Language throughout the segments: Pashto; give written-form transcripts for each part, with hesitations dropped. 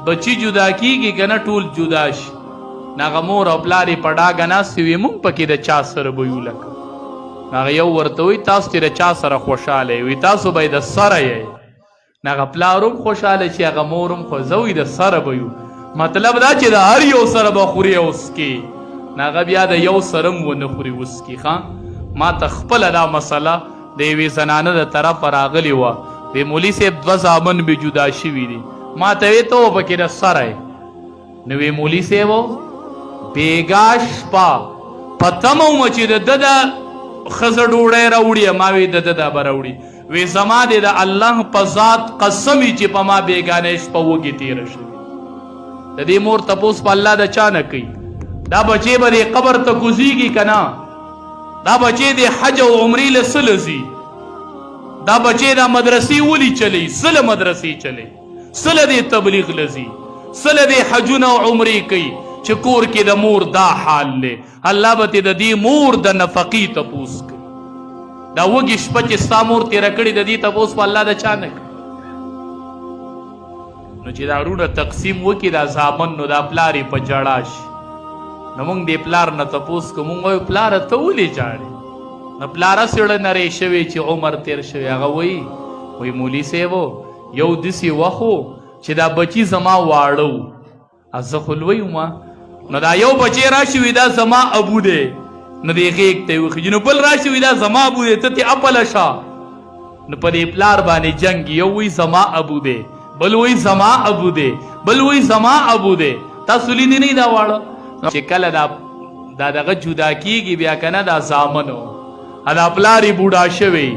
بچی جدا کیږي کنه ټول جدا شي. ناغه مور او پلار یې په ډاګه ناستې وي مونږ پکې د چا سره به یو لکه. ناغه یو ورته وایي تاسو چې د چا سره خوشحاله یې وي تاسو به یې د سره یې. ناغه پلار هم خوشحاله چې هغه مور هم خو زه وي د سره به یو. مطلب دا چې د هر یو سره به خوري او څکي. ناغه بیا د یو سره هم ونه خوري وڅکي. ښه ما ته خپله دا مسله د یوې زنانه د طرفه راغلې وه. وی مولي صاحب 2 زامن به جدا شوي دي. ما ته وی ته پکې د سره یې. نو وی مولي صاحب بېګا شپه په تمه ومه چې د ده د ښځه ډوډۍ راوړي. ما وی د ده دا به راوړي. وی زما د الله په ذات قسم چې په ما بېګانۍ شپه وږې تېره شوې. د دې مور تپوس په الله د چا نه کوي. دا بچې به دې قبر ته کوزیږي که نه؟ دا بچې د حج او عمرې له څه له ځي؟ دا بچې دا مدرسې ولې چلی؟ څه له مدرسې چلی؟ څه له دې تبلیغ له ځي؟ څه له دې حجونه او عمرې کوي چې کور کې د مور دا حال دی؟ الله به تې د دې مور د نفقې تپوس کوي. دا وږې شپه چې ستا مور تېره کړې د دې تپوس په الله د چا نه کوي؟ نو چې دا وروڼه تقسیم وکړي دا زامن نو دا پلار یې په ژړا شي. نو موږ دې پلار نه تپوس کوو. موږ وایو پلاره ته ولې ژاړې؟ نو پلاره سړه نری شوی چې عمر تېر شوی. هغه وایي مولي صاحب یو داسې وخت و چې دا بچي زما واړه و. زه خو لوی ومه. نو دا یو بچی راشي وي دا زما ابو دی. نو دې غېږ ته یې وخېږي. نو بل راشي وي دا زما ابو دی ته تې اپله شه. نو په دې پلار باندې جنګ. یو وایي زما ابو دی، بل وایي زما ابو دی، بل وایي زما ابو دی. تاسو لیدي نه دا واړه چې کله دا دغه جدا کیږي بیا که نه دا زامن و دا پلار یې بوډا شوی.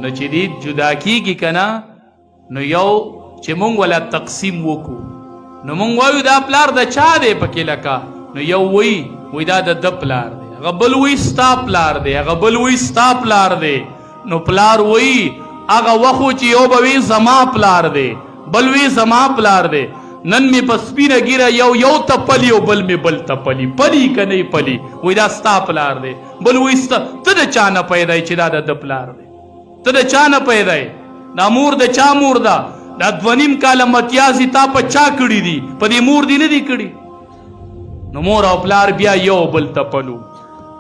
نو چې دې جدا کیږي که نه نو یو چې مونږ ولا تقسیم وکړو نو مونږ وایو دا پلار د چا دی پکې لکه؟ نو یو وایي دا د ده پلار دی، هغه بل وایي ستا پلار دی، هغه بل وایي ستا پلار دی. نو پلار وایي هغه وخت چې یو به وایي زما پلار دی، بل وایي زما پلار دی. نن مې په سپینه ګیره یو ته پلی او بل مې بل ته پلی. پلی که نه پلی وایي دا ستا پلار دی. بل وایي ستا. ته د چا نه پیدا یې چې دا د ده پلار دی؟ ته د چا نه پیدا یې؟ دا مور د چا مور ده؟ دا 2.5 کاله متیازې تا په چا کړي دي؟ په دې مور دې نه دي کړي؟ نو مور او پلار بیا یو بل ته پلو.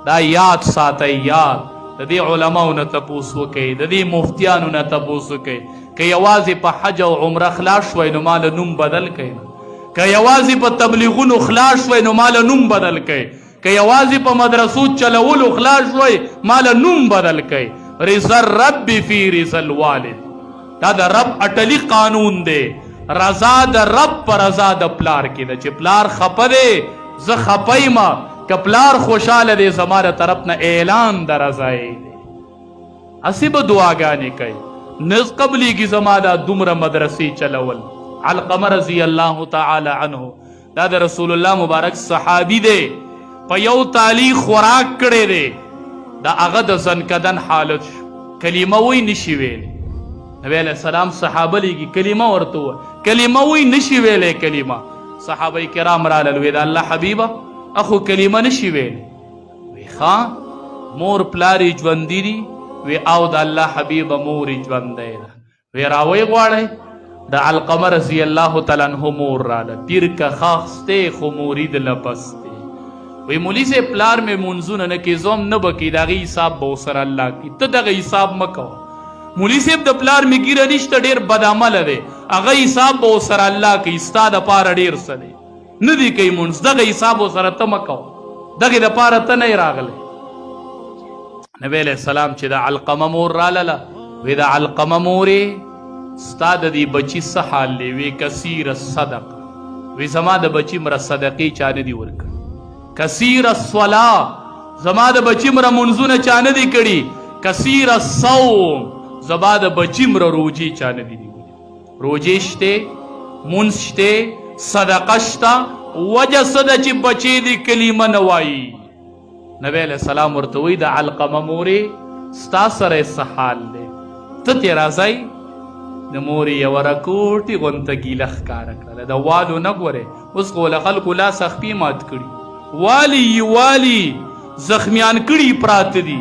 دا یاد ساتئ. یاد د دې علماو نه تپوس وکئ، د دې مفتیانو نه تپوس وکئ. که یوازې په حج او عمره خلاص شوئ نو ماله نوم بدل کئ. که یوازې په تبلیغونو خلاص شوئ نو ماله نوم بدل کئ. که یوازې په مدرسو چلولو خلاص شوئ ماله نوم بدل کئ. رضا الرب فی رضا الوالد. دا د رب اټلی قانون دی. رضا د رب په رضا د پلار کې ده. چې پلار خفه دی زه خفه یمه، که پلار خوشحاله دی زما د طرف نه اعلان د رضایۍ دی. هسې به دعاګانې کوي. نه قبلیږي زما دا دومره مدرسې چلول. علقمه رضی الله تعالی عنه دا د رسول الله مبارک صحابي دی. په یو تالی خوراک کړی دی. دا هغه د زنکدن حالت شو. کلمه وی نشي ویلی. نبی علیہ السلام صحابه لیږي کلمه ورته ووایه. کلمه وی نشي ویلی. کلمه صحابه کرام رالل وی د الله حبیبه اخو کلمه نشي ویلی. وی ښه مور پلار یې ژوندي دي؟ وی او د الله حبیبه مور یې ژوندی ده. وی راوی غواړئ؟ د علقمه رضی الله تعالی عنه مور راله. پیر که خاخستی خو مرید لپستی. وی مولي صاحب پلار مې منځونه نه کوي زه هم نه به کوي د هغې حساب به ورسره الله کوي. ته دغه حساب مه کوه. مولي صاحب د پلار مې ګیره نشته ډېر بدعمله دی هغه حساب به ورسره الله کوي. ستا دپاره ډېر څه دی نه دی کوي مونځ. دغه حساب ورسره ته مه کوه. دغې دپاره ته نه یې راغلی. نبی علیہ السلام چې د علقمه مور رالله وی د علقمه مورې ستا د دې بچي څه حال دی؟ وی کثیر الصدقه. وی زما د بچي مره صدقې چا نه دي ورکړي. کثیر الصلاة. زما د بچي مره منځونه چا نه دي کړي. کثیر الصوم. زما د بچي مره روجې چا نه دي نیولي. روجې شته، منځ شته، صدقه شته. وجه څه ده چې بچې دې کلمه نه وایي؟ نبی علیہ السلام ورته وایي د علقمه مورې ستا سره یې څه حال دی؟ ته ترې راځئ. د مورې یوه رکوټې غونته ګیله ښکاره کړله. د والو نه ګورې اوس خو له خلکو لاس اخپې مات کړي. والی زخمیان کړي پراته دي.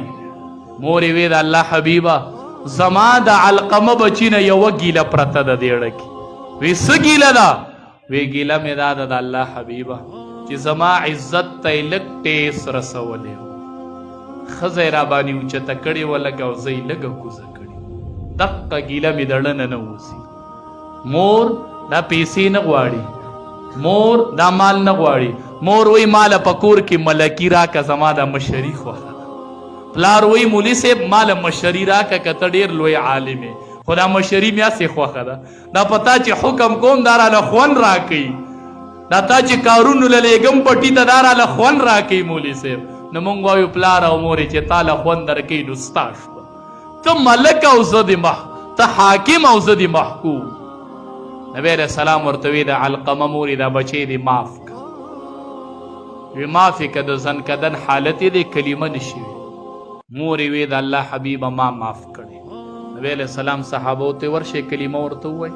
مورې وی د الله حبیبه زما د علقمه بچي نه یوه ګیله پرته ده دېړه کې. وی څه ګیله ده؟ وی ګیله مې دا ده د الله حبیبه چې زما عزت ته یې لږ ټیس رسولی و ښځه یې راباندې اوچته کړې وه لږه او زه یې لږه کوزه کړې دقه ګیله مې د ړنه نه وځي مور دا پیسې نه غواړي مور دا مال نه غواړي مور وی ماله په کور کې ملکي راکه زما دا مشري خوښه ده پلار وی مولي صاحب ماله مشري راکه که ته ډېر لوی عالم یې خو دا مشري مې هسې خوښه ده دا په تا چې حکم کوم دا راله خوند راکوي دا تا چې کارونو له لیږم پټي ته دا راله خوند راکوي مولي صاحب نو موږ وایو پلار او مورې چې تا له خوند درکوي نو ستا شوه ته ملک او زه ته حاکم او زه د محکوم نبی علیہ السلام ورته وی د علقمه مورې دا بچی دې معاف که وی معاف یې که د زنکدن حالت یې دی کلمه نشي وی مورې وی د الله حبیبه ما معاف کړی نبی علیہ السلام صحابو ته ورشئ کلمه ورته ووایي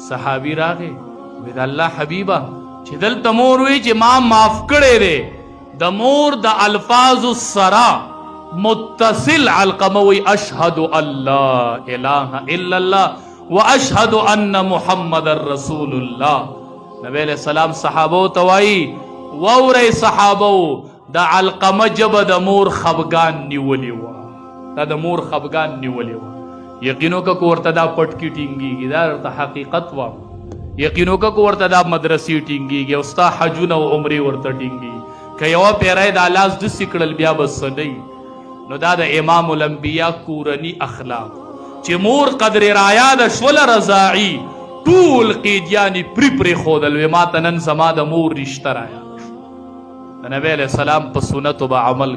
صحابي راغی وی د الله حبیبه چې دلته مور وی چې ما معاف کړی دی د مور د الفاظو سره متصل علقمه وی اشهد ان لا اله الا الله واشهد ان محمد رسول الله نبی علیہ السلام صحابو ته وایي واورئ صحابو د علقمه ژبه د مور خفګان نیولې وه دا د مور خفګان نیولې وه یقینو که ورته دا پټکي ټینګېږي دا درته حقیقت وایم یقینو که ورته دا مدرسې ټینګېږي او ستا حجونه او عمرې ورته ټینګېږي که یوه پیری دا لاس دسې کړل بیا به څه نه نو دا د امام الانبیا کورني اخلاق چې مور قدر رایاد شوله رضاعي ټول قیدیانې پرېښودل وې ما ته نن زما د مور رشته رایاد شو د نبی علیه السلام په سنتو به عمل